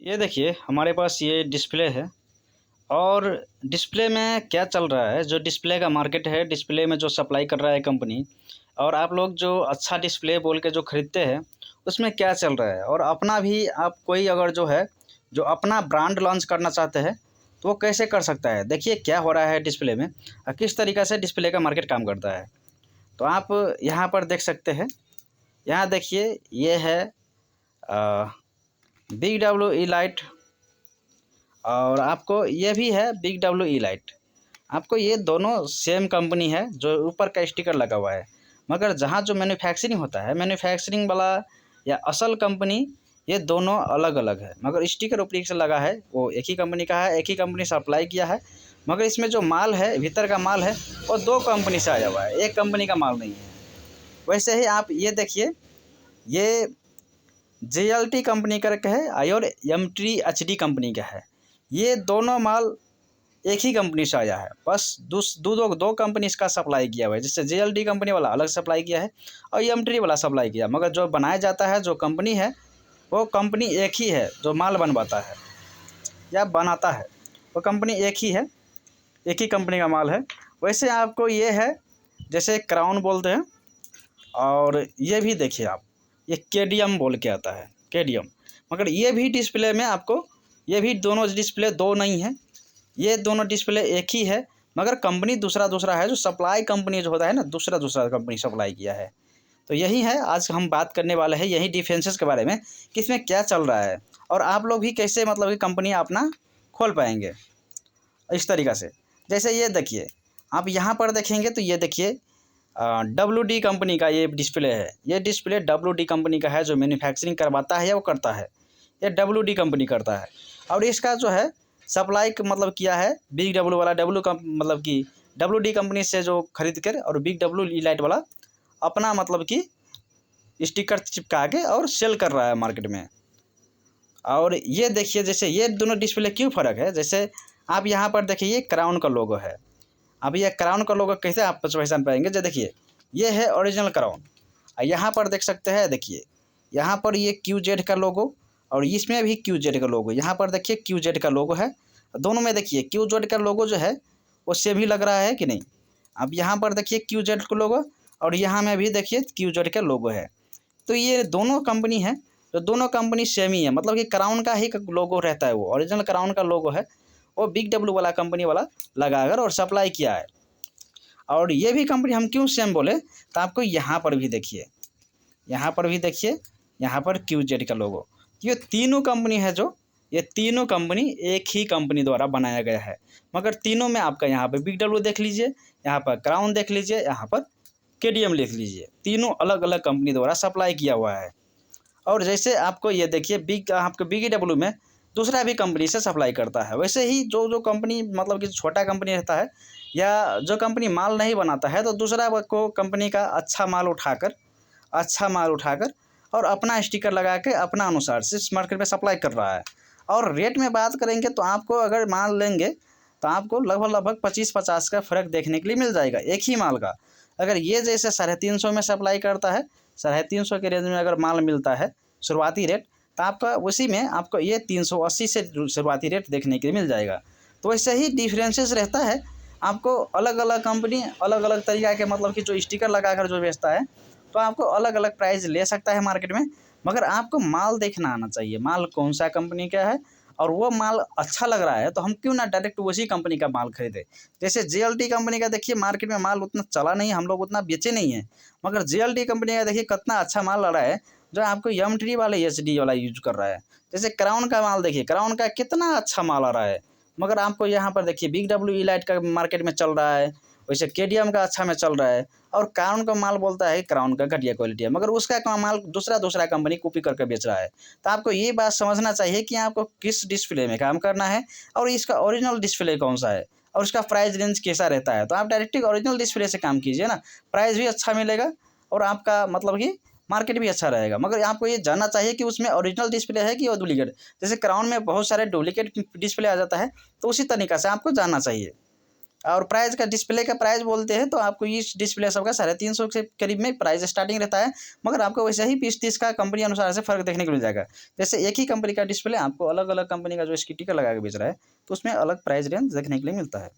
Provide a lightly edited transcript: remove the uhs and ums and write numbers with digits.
ये देखिए हमारे पास ये डिस्प्ले है और डिस्प्ले में क्या चल रहा है। जो डिस्प्ले का मार्केट है, डिस्प्ले में जो सप्लाई कर रहा है कंपनी, और आप लोग जो अच्छा डिस्प्ले बोल के जो खरीदते हैं उसमें क्या चल रहा है। और अपना भी आप कोई अगर जो है जो अपना ब्रांड लॉन्च करना चाहते हैं तो वो कैसे कर सकता है। देखिए क्या हो रहा है डिस्प्ले में और किस तरीक़ा से डिस्प्ले का मार्केट काम करता है। तो आप यहाँ पर देख सकते हैं। यहाँ देखिए ये है बिग डब्ल्यू ई लाइट, और आपको ये भी है बिग डब्ल्यू ई लाइट। आपको ये दोनों सेम कंपनी है, जो ऊपर का स्टिकर लगा हुआ है, मगर जहाँ जो मैन्युफैक्चरिंग होता है, मैन्युफैक्चरिंग वाला या असल कंपनी, ये दोनों अलग अलग है। मगर स्टिकर ऊपर से लगा है वो एक ही कंपनी का है, एक ही कंपनी सप्लाई किया है। मगर इसमें जो माल है, भीतर का माल है, वो दो कंपनी से आया हुआ है, एक कंपनी का माल नहीं है। वैसे ही आप ये देखिए, ये JLT कंपनी करके है और MTHD कंपनी का है। ये दोनों माल एक ही कंपनी से आया है, बस दो कंपनी इसका सप्लाई किया हुआ है। जैसे JLT कंपनी वाला अलग सप्लाई किया है और MTD वाला सप्लाई किया, मगर जो बनाया जाता है, जो कंपनी है, वो कंपनी एक ही है। जो माल बनवाता है या बनाता है वो कंपनी एक ही है, एक ही कंपनी का माल है। वैसे आपको ये है, जैसे क्राउन बोलते हैं, और ये भी देखिए आप, ये KDM बोल के आता है, KDM। मगर ये भी डिस्प्ले में आपको, ये भी दोनों डिस्प्ले दो नहीं है, ये दोनों डिस्प्ले एक ही है, मगर कंपनी दूसरा दूसरा है। जो सप्लाई कंपनी जो होता है ना, दूसरा दूसरा कंपनी सप्लाई किया है। तो यही है, आज हम बात करने वाले हैं यही डिफरेंसेस के बारे में कि इसमें क्या चल रहा है, और आप लोग भी कैसे मतलब कि कंपनी अपना खोल पाएंगे इस तरीक़ा से। जैसे ये देखिए, आप यहाँ पर देखेंगे तो ये देखिए WD कंपनी का ये डिस्प्ले है। ये डिस्प्ले WD कंपनी का है, जो मैन्युफैक्चरिंग करवाता है या वो करता है, ये WD कंपनी करता है। और इसका जो है सप्लाई मतलब किया है बिग डब्ल्यू वाला, मतलब कि WD कंपनी से जो खरीद कर, और बिग डब्ल्यू ई लाइट वाला अपना मतलब कि स्टिकर चिपका के और सेल कर रहा है मार्केट में। और ये देखिए, जैसे ये दोनों डिस्प्ले क्यों फ़र्क है। जैसे आप यहाँ पर देखिए, ये क्राउन का लोगो है। अब ये क्राउन का लोगो कैसे आप पहचान पाएंगे। जो देखिए ये है ओरिजिनल क्राउन, और यहाँ पर देख सकते हैं, देखिए यहाँ पर ये QZ का लोगो, और इसमें भी QZ का लोगो। यहाँ पर देखिए QZ का लोगो है, दोनों में देखिए QZ का लोगो जो है वो सेम ही लग रहा है कि नहीं। अब यहाँ पर देखिए QZ का लोगो, और यहाँ में भी देखिए QZ का लोगो है। तो ये दोनों कंपनी है, तो दोनों कंपनी सेम ही है, मतलब कि क्राउन का ही लोगो रहता है। वो ओरिजिनल क्राउन का लोगो है, वो बिग डब्ल्यू वाला कंपनी वाला लगाकर और सप्लाई किया है। और ये भी कंपनी हम क्यों सेम बोले, तो आपको यहाँ पर भी देखिए, यहाँ पर भी देखिए, यहाँ पर QZ का लोगो। ये तीनों कंपनी है, जो ये तीनों कंपनी एक ही कंपनी द्वारा बनाया गया है। मगर तीनों में आपका यहाँ पर बिग डब्ल्यू देख लीजिए, यहाँ पर क्राउन देख लीजिए, यहाँ पर KDM लिख लीजिए, तीनों अलग अलग कंपनी द्वारा सप्लाई किया हुआ है। और जैसे आपको ये देखिए, आपको बिग डब्ल्यू में दूसरा भी कंपनी से सप्लाई करता है। वैसे ही जो कंपनी मतलब कि छोटा कंपनी रहता है, या जो कंपनी माल नहीं बनाता है, तो दूसरा को कंपनी का अच्छा माल उठाकर और अपना स्टिकर लगा के अपना अनुसार से इस मार्केट में सप्लाई कर रहा है। और रेट में बात करेंगे तो आपको अगर माल लेंगे तो आपको लगभग 25-50 का फ़र्क देखने के लिए मिल जाएगा एक ही माल का। अगर ये जैसे 350 में सप्लाई करता है, 350 के रेंज में अगर माल मिलता है शुरुआती रेट, तो आपका उसी में आपको ये 380 से शुरुआती रेट देखने के लिए मिल जाएगा। तो वैसे ही डिफरेंसेस रहता है। आपको अलग अलग कंपनी अलग अलग तरीक़ा के मतलब कि जो स्टिकर लगाकर जो बेचता है, तो आपको अलग अलग प्राइस ले सकता है मार्केट में। मगर आपको माल देखना आना चाहिए, माल कौन सा कंपनी का है, और वो माल अच्छा लग रहा है तो हम क्यों ना डायरेक्ट उसी कंपनी का माल खरीदें। जैसे JLT कंपनी का देखिए, मार्केट में माल उतना चला नहीं, हम लोग उतना बेचे नहीं है, मगर JLT कंपनी का देखिए कितना अच्छा माल आ रहा है, जो आपको MTD वाले HD वाला यूज कर रहा है। जैसे क्राउन का माल देखिए, क्राउन का कितना अच्छा माल आ रहा है, मगर आपको यहाँ पर देखिए बिग डब्ल्यू ई लाइट का मार्केट में चल रहा है, वैसे KDM का अच्छा में चल रहा है, और क्राउन का माल बोलता है क्राउन का घटिया क्वालिटी है, मगर उसका माल दूसरा कंपनी कॉपी करके बेच रहा है। तो आपको ये बात समझना चाहिए कि आपको किस डिस्प्ले में काम करना है, और इसका ओरिजिनल डिस्प्ले कौन सा है, और उसका प्राइस रेंज कैसा रहता है। तो आप डायरेक्टली ओरिजिनल डिस्प्ले से काम कीजिए ना, प्राइस भी अच्छा मिलेगा और आपका मतलब कि मार्केट भी अच्छा रहेगा। मगर आपको ये जानना चाहिए कि उसमें ओरिजिनल डिस्प्ले है कि वो डुप्लीकेट। जैसे क्राउन में बहुत सारे डुप्लीकेट डिस्प्ले आ जाता है, तो उसी तरीक़ा से आपको जानना चाहिए। और प्राइस का, डिस्प्ले का प्राइस बोलते हैं तो आपको इस डिस्प्ले सबका 350 के करीब में प्राइस स्टार्टिंग रहता है, मगर आपको वैसे ही 20-30 का कंपनी अनुसार से फ़र्क देखने को मिल जाएगा। जैसे एक ही कंपनी का डिस्प्ले आपको अलग अलग कंपनी का जो इसकी टिकर लगा के बेच रहा है, तो उसमें अलग प्राइस रेंज देखने के लिए मिलता है।